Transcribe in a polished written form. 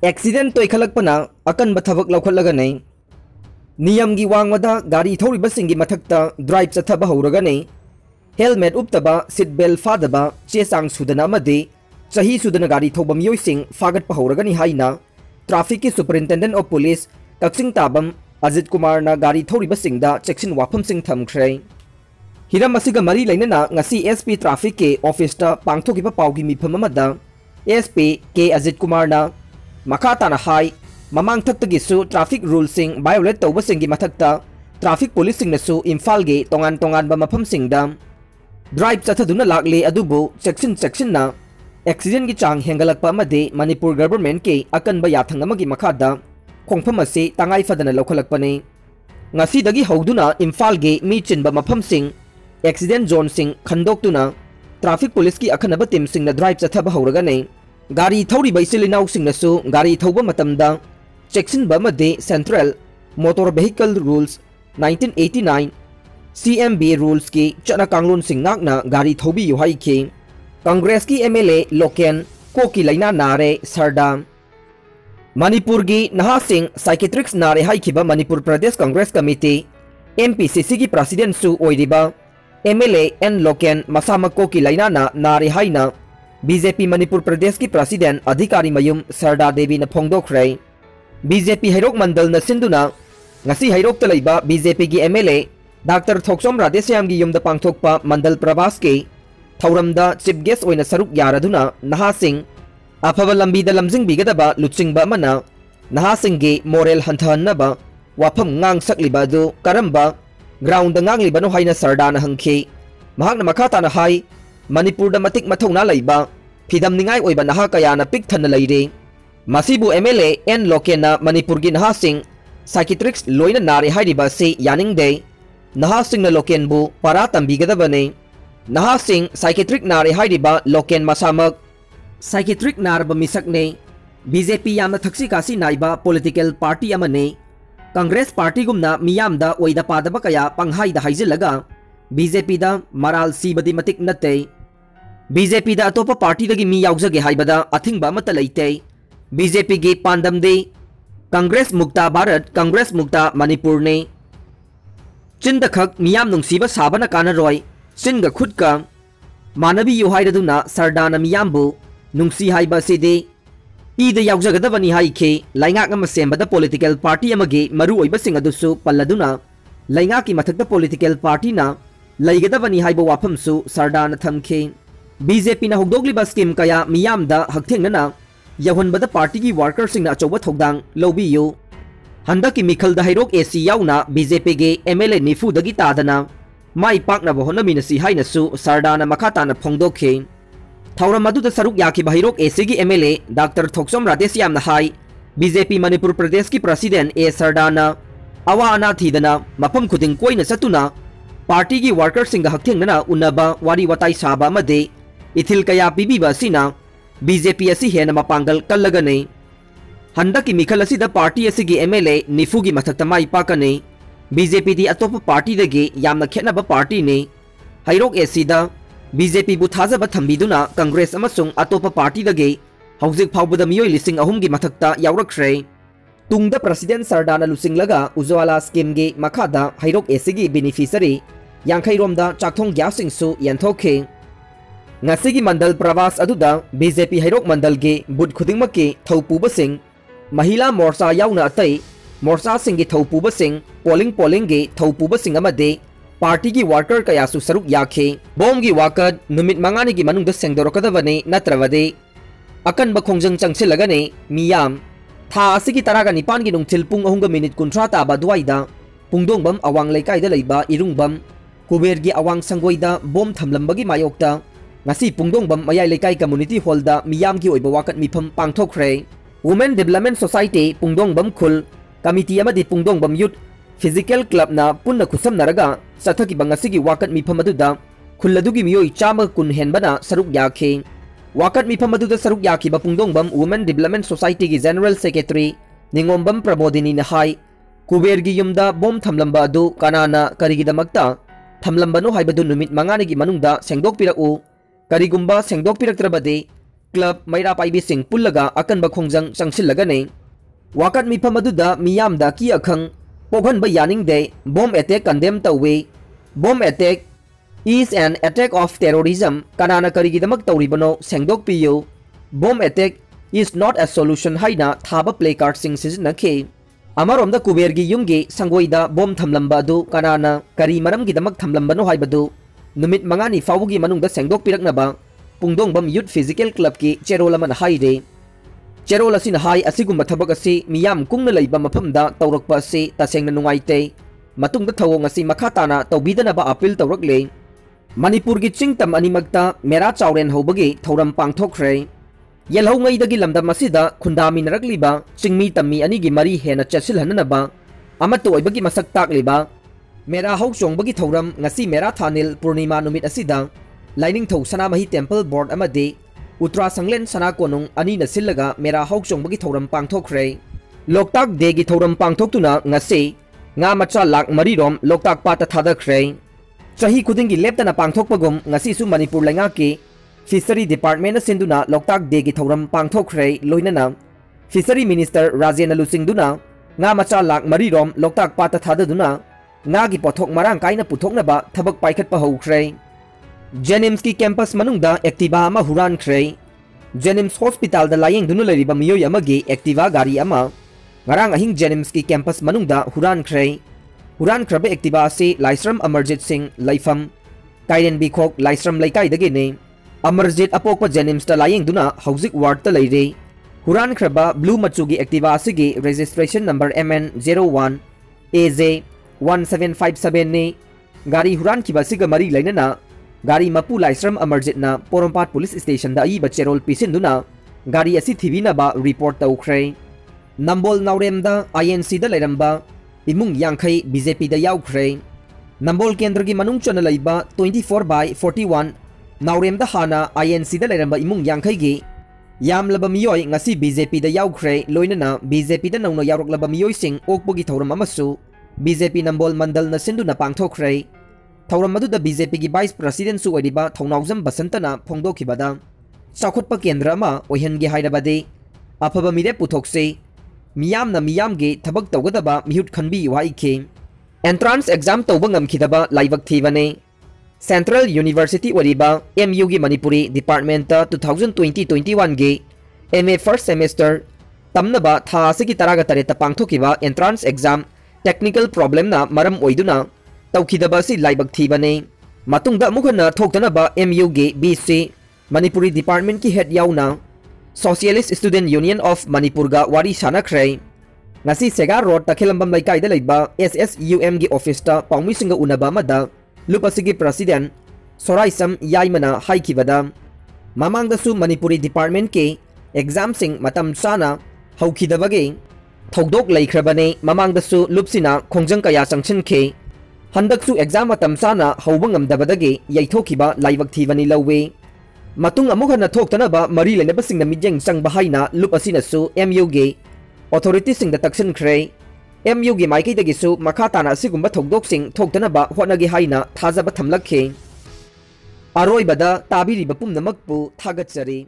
Accident तोयखलकपना अकनब थबक लौखलगने नियम की वांगमदा गाड़ी थौरिबसिंगी मथक्ता ड्राइव चथब हौरगने हेलमेट उपतबा सीट बेल्ट फादबा चेचांग सुदना अमदि चही सुदना गाड़ी थौबा मियोइसिंग फागत हौरगनी हाइना ट्रैफिक की सुपरिटेंडेंट ऑफ पुलिस कक्सिंग ताबम अजित कुमार ना गाड़ी थौरिबसिंगदा चेक्सिन वाफमसिंग थमख्रे हिरम असिगा मरी लेनना ngasi एसपी ट्रैफिक के ऑफिस ता पांगथोकिबा पाउगी मिफम अमदा एसपी के अजित कुमार ना मखा ताना हाई ममांग थक्तगिसु ट्रैफिक रूल सिंग वायोलेट तौबसिंगी मथक्ता ट्रैफिक पुलिस सिंगनसु इम्फाल गे तोंगान तोंगान बा मफम सिंगदा ड्राइव चथदुना लागले अदुबु चेक्सिन एक्सीडेंट की चांग हेंगलकपा अमदि मणिपुर गवर्नमेंट के अकनबा याथंग अमगी मखादा खोंफम असे तंगाई फदना लौखलकपने ngasi हौदुना इम्फाल गे मी चिनबा मफम सिंग एक्सीडेंट जोन सिंग खंदोक्तुना ट्रैफिक पुलिस की अखनबा टीम सिंगना ड्राइव चथब हौरगने गाड़ी थौरिबा इसिलिनाउ सिंगनसु गाड़ी थौबा मतमदा चेक्सिनबा अमदि central motor vehicle rules 1989 CMB rules की चना कांगलोन सिंगनाकना गाड़ी थौबी युहाइखि कांग्रेस की MLA लोकेन कोकी लाइना नारे सरदा मणिपुर की नहा सिंह साइकेट्रिक्स नारे हाइखिबा मणिपुर प्रदेश कांग्रेस कमिटी MPCC की प्रेसिडेंट सु ओइरिबा MLA N लोकेन मसामक कोकी लाइना नारे हाइना BJP मणिपुर प्रदेश की प्रेसिडेंट अधिकारी मयुम सरदा देवी न फोंदोखरे BJP हैरोक मंडल न सिंधुना ngasi हैरोक तलैबा BJP की MLA डॉक्टर थोक्सोम राधेश्याम की युमद पांगथोकपा मंडल प्रवास के थौरमदा चीफ गेस्ट ओइना सरुक यारदुना नहासिंग अफबा लंबीदा लमजिंग बिगदबा लुचिंगबा अमना नहासिंगी मोरल हंथहन्नबा वाफम ngang सकलिबा दु करम्बा ग्राउंड nganglibano हाइना सरदाना हंखि महाकना मखाताना हाई मणिपुर दा मतिक मथौना लैबा फिदम निंगाई ओइबा नहा कयाना पिक थन लैरे मसिबु MLA N लोकेना मणिपुर की नहासिंग साइकेट्रिक्स लोइना नारे हाइरिबा से यानिंगदे नहासिंग लोकेनबु पारा तंबिगदबने नहासिंग साइकेट्रिक नारे हाइरिबा लोकेन मसामक साइकेट्रिक नारब मिसकने BJP यामना थक्सी कासी नाइबा पॉलिटिकल पार्टी अमने कांग्रेस पार्टी गुमना मियामदा ओइदा पादबा कया पंगहाइदा हाइजिलगा BJP दा मराल सीबदी मतिक नते BJP दा अतोपा पार्टी दगी मी याउजगे हाइबदा अथिंगबा मत लैते BJP गे पांदमदे कांग्रेस मुक्ता भारत कांग्रेस मुक्ता मणिपुर ने चिंदखक मियाम नुंसीबा साबना कानरोय सिंग खुदका मानवी युहाइरदुना सरदाना मियामबु नुंसी हाइबा सिदे ईद याउजगदबनी हाइखे लाइंगाक अमा सेंबदा पॉलिटिकल पार्टी अमगे मरु ओइबसिंग अदुसु पल्लदुना लाइंगा की मथक्ता पॉलिटिकल पार्टी ना लैगदबनी हाइबा वाफमसु सरदाना थमखे BJP ना होगदोगलिबा स्कीम कया मियामदा हक्थेंगना यहुनबदा पार्टी की वर्कर सिंग अचौबा थौदांग लौबियु हंदकी मिखल हैरोक AC याउना BJP गे MLA निफुदगी तादना माई पाकनबा होनमिनसी हाइनसु सरदाना मखाताना फोंदोखे थौरम अदुदा सरुक याखिबा हैरोक AC की MLA डॉक्टर थोक्सोम राधेश्यामना हाई BJP मणिपुर प्रदेश की प्रेसिडेंट A सरदाना अवा अना थीदना मफम खुदिंग कोइना सतुना पार्टी की वर्कर सिंग हक्थेंगना उन्नबा वारी वताई साबा मदे इथिल कया पीबीबा सिना BJP असि हेना मपांगल कल्लगने हंदकी मिखल असिदा पार्टी असिगी MLA निफु की मथक्ता माई पाकने BJP दी अतोप पार्टी दगे यामना खेनबा पार्टी ने हैरोक AC दा BJP बु थाजबा थंबिदुना कांग्रेस अमसुंग अतोप पार्टी दगे हौजिक फाउबदा मियोय लिसिंग अहुम की मथक्ता यावरखरे तुंगदा प्रेसिडेंट सरदाना लुसिंगलगा उज्ज्वला स्कीम गे मखादा हैरोक AC गी बेनिफिशियरी यांखैरोमदा चाकथोंग ग्यासिंगसु यंथोखे ngasi मंडल प्रवास अदुदा BJP हैरोक मंडल गे बुध खुदिंगमके थौपुबसिंग महिला मोर्चा याउना अतई मोर्चा सिंगी थौपुबसिंग पोलिंग गे थौपुबसिंग अमदे पार्टी की वर्कर कयासु सरुक याखे बोम की वाकद नुमित मंगानी की मनुंग सेंगदोरकदबने नत्रवदे अकन बखोंजंग चंगसिलगने मियाम था असिगी तरागा निपान की नुंगथिल पुंग अहुंग मिनिट कुंथ्रा ताबा दुवाइदा पुंगदोंगबम अवांग लेकाइदा लैबा इरुंगबम कुबेर की अवांग संगोइदा बोम थमलंबगी मायोक्ता ngasi पुंगदोंगबम मयाई लेकाइ कम्युनिटी हॉलदा मियाम की ओइबा वाकत मिफम पांगथोखरे वुमेन डेवलपमेंट सोसाइटी पुंगदोंगबम खुल कमिटी अमदि पुंगदोंगबम यूथ फिजिकल क्लब ना पुन्ना खुसम नरगा सथकी बंगसिगी वाकत मिफम अदुदा खुल्लदुगी मियोई चाम कुन हेनबना सरुक याखे वाकत मिफम अदुदा सरुक याखिबा पुंगदोंगबम वुमेन डेवलपमेंट सोसाइटी की जनरल सेक्रेटरी निंगोमबम प्रबोधिनी नहाई कुबेर की युमदा बोम थमलंबा अदु कनाना करिगिदमक्ता थमलंबनो हाइबदु नुमित मंगानी की मनुंगदा सेंगदोकपिरउ करिगुंबा सेंगदोकपिरक्तरबदे क्लब मैरा पाइबिसिंग पुल्लगा अकनब खोंजंग चंगसिल्लगने वाकत मिफम अदुदा मियामदा की अखंग पोखनब यानिंगदे बॉम्ब अटैक कंडेम तौवे bomb attack is an attack of terrorism कनाना करिगिदमक तौरिबनो सेंगदोकपियो bomb attack is not a solution हाइना थाबा प्ले कार्ड सिंग सिजनखे अमरोमदा कुबेरगी युमगी संगोइदा बॉम्ब थमलंबा अदु कनाना करी मरमगिदमक थमलंबनो हाइबदु नुमित मंगानी फावुगी मनुंगदा सेंगदोकपिरकनबा पुंगदोंगबम यूथ फिजिकल क्लब की चेरोल अमन हाइरे चेरोल असिन हाई असिगुम्बा थबक असि मियाम कुंगना लैबा मफमदा तौरकपा असि तसेंगना नुंगाइते मतुंगदा थवोंग असि मखा ताना तौबीदनबा अपील तौरकले मणिपुर की चिंगतम अनिमक्ता मेरा चावरेन हौबगी थौरम पांगथोखरे येलहौंगैदगी लमदम असिदा खुंदामिनरकलिबा चिंगमी तम्मी अनिगी मरी हेना चसिलहननबा अमत्तो ओइबगी मसक ताकलिबा मेरा हौचोंगबगी थौरम ngasi मेरा थानिल पूर्णिमा नुमित असिदा लाइनिंग थौ सनामही टेम्पल बोर्ड अमदे उत्तरा संगलेन सना कोनुंग अनि नसिलगा मेरा हौचोंगबगी थौरम पांगथोखरे लोकताक देगी थौरम पांगथोक्तुना ngasi nga macha lak mari rom loktak pata thadakre chahi khudingi leptana pangthokpagum ngasi su manipur lenga ki fishery department sinduna loktak de gi thoram pangthokre loinana fishery minister rajen alusingduna nga macha lak mari rom loktak pata thadaduna nga gi pothok marang kaina puthokna ba thabak paikhat pa hokre jenims ki campus manungda activa ama huran khre jenims hospital da layeng dunu leriba miyoy amagi activa gari ama ngarang ahing jenims ki campus manungda huran khrabe activa se laisram amarjit singh laifam kairen bikhok laisram laikai dage ne amarjit apokpa jenims ta layeng duna hauzik ward ta leire huran khraba blue machu gi activa se gi registration number mn01 az 1757 ne gari huran ki basiga mari lainana gari mapu laisram amarjit na porompat police station da ai bacherol pisin duna gari asi thivina ba report taukhre Nambol नाउरेमदा INC दा लेरंबा इमुंग यांखई BJP दा याउखरे नंबोल केंद्र की मनुंग चन लैबा 24/41 नाउरेमदा हाना INC दा लेरंबा इमुंग यांखई गी यामलबा मियोय ngasi बीजेपी दा याउखरे लोइनना बीजेपी दा नौना यारोकलबा मियोय सिंग ओकपोगी थौरम अमसु बीजेपी नंबोल मंडल न सिंधुना पांगथोखरे थौरम मदुदा बीजेपी की वाइस प्रेसिडेंट सु ओइरिबा थौनाउजम बसंतना फोंगदोखिबदा चाखुतपा केंद्र अमा ओइहनगे हाइरबादे अफबा मिरे पुथोकसे मियाम गे थबक तौगदबा मिहुट खनबी वाइखे एंट्रांस एग्जाम तौब ngमखिदबा लाइबक थीबने सेंट्रल यूनिवर्सिटी ओरिबा एमयू गी मणिपुरी डिपार्टमेंट 2020-21 गे एमए फर्स्ट सेमेस्टर तमनबा था असिगी तरागा तरे पांगथोकिबा एंट्रांस एग्जाम टेक्निकल प्रॉब्लम ना मरम ओइदुना तौखिदबा सि लाइबक थीबने मतुंगदा मुखना थोक्तनबा एमयू गे बीसी मणिपुरी डिपार्टमेंट की हेड याउना socialist student union of Manipur का वारी सानख्रे ngasi सेगा रोड तखिलंबम लाइकाइदा लेबा SSUM की ऑफिस ता पाउमी सिंग उनबा मदा लुपसिगी प्रेसिडेंट सोराइसम याइमना हाइकिबदा ममांगदसु मणिपुरी डिपार्टमेंट के एग्जाम सिंग मतम साना हौखिदबगे थौदोक लैख्रबने ममांगदसु लुपसिना खोंजंग कया संगछिनखे हंदकसु एग्जाम मतम साना हौबंगमदबदगे यैथोखिबा लाइवक थीवनी लौवे मतुंग अमुखना थोक्तनबा मरी लेनेबसिंगना मिजेंग चंगबा हाइना लुप असिनसु एमयू गे ऑथोरिटी सिंगदा तक्सनख्रे एमयू गे माइकैदगिसु मखा ताना असिगुंबा थोकदोकसिंग थोक्तनबा होटनगे हाइना थाजबा थमलखे अरोइबदा ताबिरिबा पुमनमकपु थागतचरी।